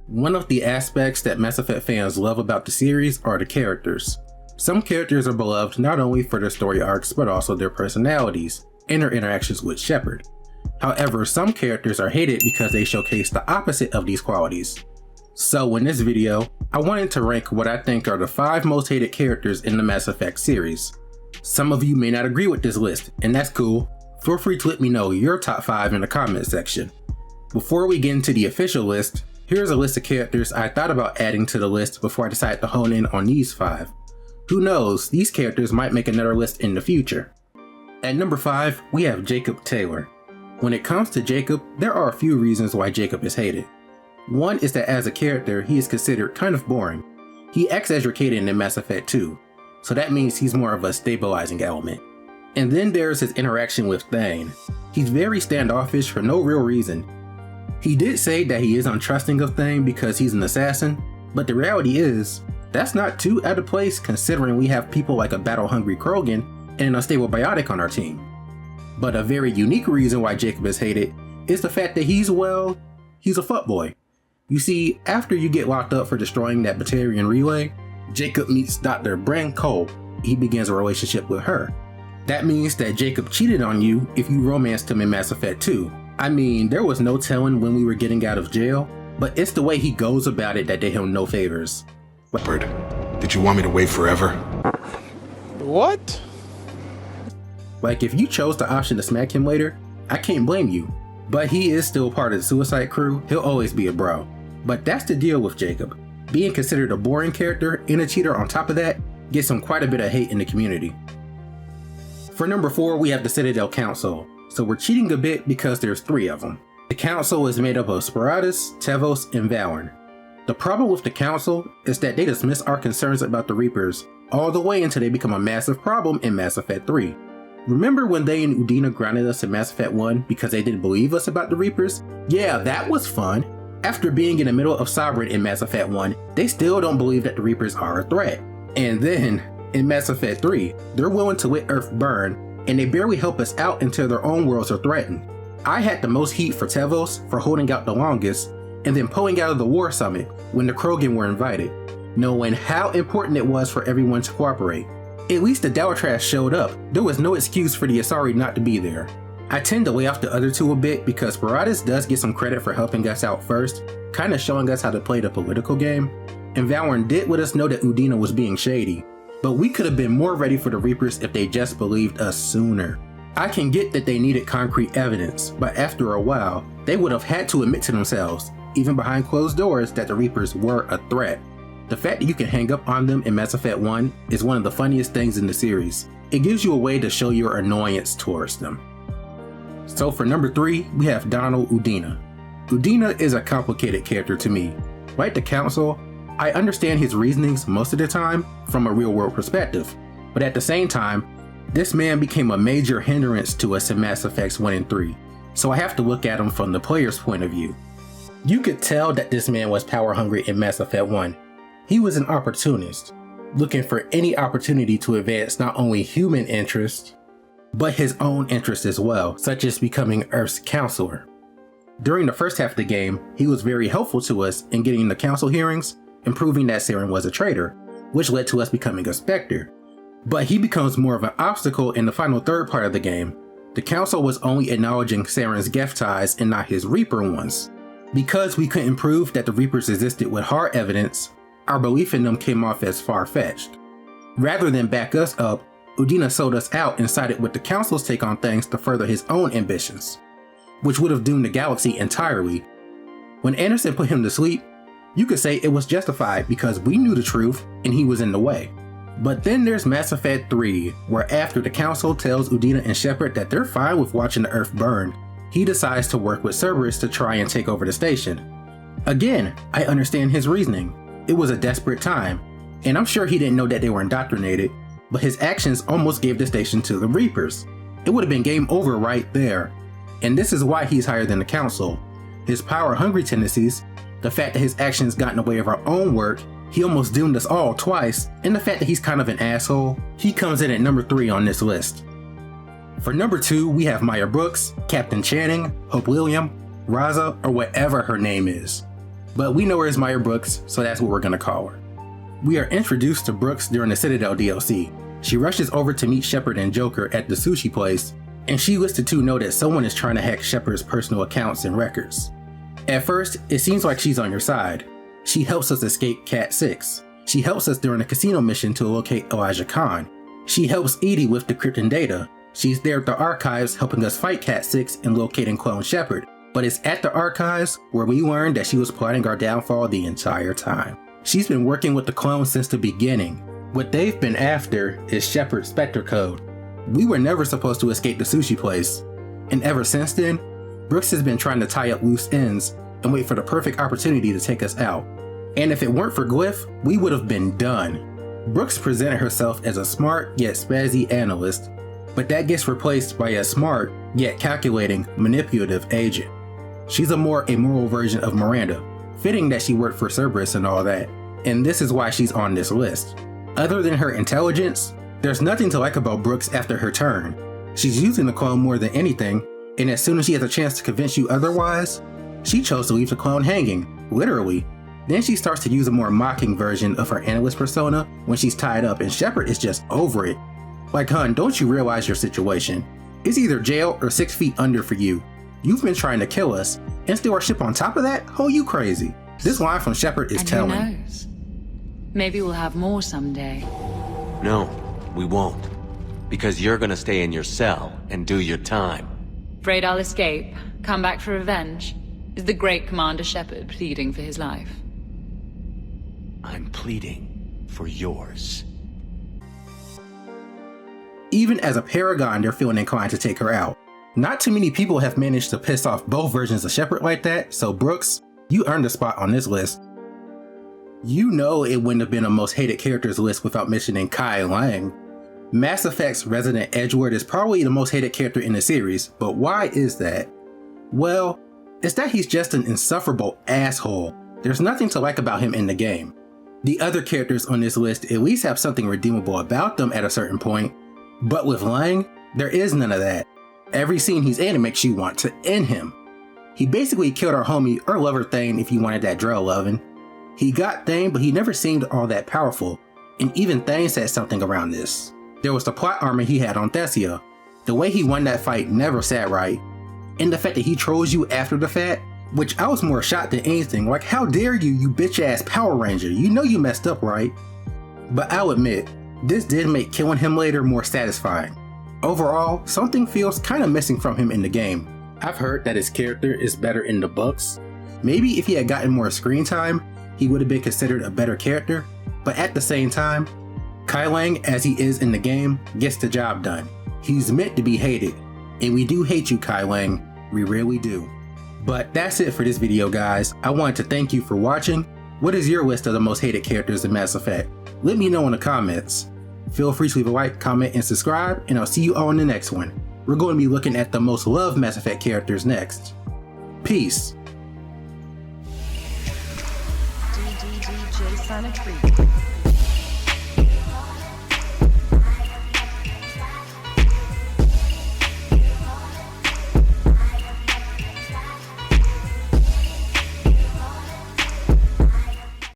One of the aspects that Mass Effect fans love about the series are the characters. Some characters are beloved not only for their story arcs, but also their personalities and their interactions with Shepard. However, some characters are hated because they showcase the opposite of these qualities. So in this video, I wanted to rank what I think are the 5 most hated characters in the Mass Effect series. Some of you may not agree with this list, and that's cool. Feel free to let me know your top 5 in the comment section. Before we get into the official list, here's a list of characters I thought about adding to the list before I decided to hone in on these 5. Who knows, these characters might make another list in the future. At number 5, we have Jacob Taylor. When it comes to Jacob, there are a few reasons why Jacob is hated. One is that as a character, he is considered kind of boring. He acts as your Caden in Mass Effect 2, so that means he's more of a stabilizing element. And then there's his interaction with Thane. He's very standoffish for no real reason. He did say that he is untrusting of Thane because he's an assassin, but the reality is, that's not too out of place considering we have people like a battle-hungry Krogan and an unstable Biotic on our team. But a very unique reason why Jacob is hated is the fact that he's a fuckboy. You see, after you get locked up for destroying that Batarian relay, Jacob meets Dr. Bran Cole. He begins a relationship with her. That means that Jacob cheated on you if you romanced him in Mass Effect 2. I mean, there was no telling when we were getting out of jail, but it's the way he goes about it that did him no favors. Shepard, did you want me to wait forever? What? Like, if you chose the option to smack him later, I can't blame you. But he is still part of the Suicide Crew, he'll always be a bro. But that's the deal with Jacob. Being considered a boring character and a cheater on top of that gets him quite a bit of hate in the community. For number 4, we have the Citadel Council. So we're cheating a bit because there's 3 of them. The Council is made up of Sparatus, Tevos, and Valorn. The problem with the Council is that they dismiss our concerns about the Reapers all the way until they become a massive problem in Mass Effect 3. Remember when they and Udina grounded us in Mass Effect 1 because they didn't believe us about the Reapers? Yeah, that was fun. After being in the middle of Sovereign in Mass Effect 1, they still don't believe that the Reapers are a threat. And then, in Mass Effect 3, they're willing to let Earth burn, and they barely help us out until their own worlds are threatened. I had the most heat for Tevos for holding out the longest, and then pulling out of the War Summit when the Krogan were invited, knowing how important it was for everyone to cooperate. At least the Dalatrash showed up. There was no excuse for the Asari not to be there. I tend to lay off the other 2 a bit because Sparatus does get some credit for helping us out first, kinda showing us how to play the political game, and Valorn did let us know that Udina was being shady, but we could have been more ready for the Reapers if they just believed us sooner. I can get that they needed concrete evidence, but after a while, they would have had to admit to themselves, even behind closed doors, that the Reapers were a threat. The fact that you can hang up on them in Mass Effect 1 is one of the funniest things in the series. It gives you a way to show your annoyance towards them. So for number 3, we have Donnel Udina. Udina is a complicated character to me. Like the Council, I understand his reasonings most of the time from a real world perspective, but at the same time, this man became a major hindrance to us in Mass Effects 1 and 3, so I have to look at him from the player's point of view. You could tell that this man was power hungry in Mass Effect 1. He was an opportunist, looking for any opportunity to advance not only human interests, but his own interests as well, such as becoming Earth's counselor. During the first half of the game, he was very helpful to us in getting the council hearings and proving that Saren was a traitor, which led to us becoming a Spectre. But he becomes more of an obstacle in the final third part of the game. The council was only acknowledging Saren's Geth ties and not his Reaper ones. Because we couldn't prove that the Reapers existed with hard evidence, our belief in them came off as far-fetched. Rather than back us up, Udina sold us out and sided with the Council's take on things to further his own ambitions, which would have doomed the galaxy entirely. When Anderson put him to sleep, you could say it was justified because we knew the truth and he was in the way. But then there's Mass Effect 3, where after the Council tells Udina and Shepard that they're fine with watching the Earth burn, he decides to work with Cerberus to try and take over the station. Again, I understand his reasoning. It was a desperate time, and I'm sure he didn't know that they were indoctrinated, but his actions almost gave the station to the Reapers. It would have been game over right there. And this is why he's higher than the Council. His power-hungry tendencies, the fact that his actions got in the way of our own work, he almost doomed us all twice, and the fact that he's kind of an asshole, he comes in at number 3 on this list. For number 2, we have Maya Brooks, Captain Channing, Hope William, Raza, or whatever her name is. but we know her as Maya Brooks, so that's what we're gonna call her. We are introduced to Brooks during the Citadel DLC. She rushes over to meet Shepard and Joker at the sushi place, and she lets the two know that someone is trying to hack Shepard's personal accounts and records. At first, it seems like she's on your side. She helps us escape Cat 6. She helps us during a casino mission to locate Elijah Khan. She helps Edie with decrypting data. She's there at the archives helping us fight Cat 6 and locating clone Shepard. But it's at the archives where we learned that she was plotting our downfall the entire time. She's been working with the clones since the beginning. What they've been after is Shepard's Spectre code. We were never supposed to escape the sushi place. And ever since then, Brooks has been trying to tie up loose ends and wait for the perfect opportunity to take us out. And if it weren't for Glyph, we would have been done. Brooks presented herself as a smart yet spazzy analyst, but that gets replaced by a smart yet calculating, manipulative agent. She's a more amoral version of Miranda, fitting that she worked for Cerberus and all that, and this is why she's on this list. Other than her intelligence, there's nothing to like about Brooks after her turn. She's using the clone more than anything, and as soon as she has a chance to convince you otherwise, she chose to leave the clone hanging, literally. Then she starts to use a more mocking version of her analyst persona when she's tied up, and Shepard is just over it. Like, hun, don't you realize your situation? It's either jail or 6 feet under for you. You've been trying to kill us, and steal our ship on top of that? Oh, you crazy. This line from Shepard is telling. Who knows? Maybe we'll have more someday. No, we won't. Because you're gonna stay in your cell and do your time. Afraid I'll escape, come back for revenge? Is the great Commander Shepard pleading for his life? I'm pleading for yours. Even as a paragon, they're feeling inclined to take her out. Not too many people have managed to piss off both versions of Shepard like that, so Brooks, you earned a spot on this list. You know it wouldn't have been a most hated characters list without mentioning Kai Leng. Mass Effect's resident Edgeworth is probably the most hated character in the series, but why is that? Well, it's that he's just an insufferable asshole. There's nothing to like about him in the game. The other characters on this list at least have something redeemable about them at a certain point, but with Leng, there is none of that. Every scene he's in makes you want to end him. He basically killed our homie or lover Thane if you wanted that Drell lovin'. He got Thane, but he never seemed all that powerful, and even Thane said something around this. There was the plot armor he had on Thessia. The way he won that fight never sat right, and the fact that he trolls you after the fact, which I was more shocked than anything, like how dare you, you bitch ass Power Ranger, you know you messed up, right? But I'll admit, this did make killing him later more satisfying. Overall, something feels kinda missing from him in the game. I've heard that his character is better in the books. Maybe if he had gotten more screen time, he would have been considered a better character, but at the same time, Kai Leng, as he is in the game, gets the job done. He's meant to be hated, and we do hate you, Kai Leng, we really do. But that's it for this video, guys. I wanted to thank you for watching. What is your list of the most hated characters in Mass Effect? Let me know in the comments. Feel free to leave a like, comment, and subscribe, and I'll see you all in the next one. We're going to be looking at the most loved Mass Effect characters next. Peace. DJ Sonic 3.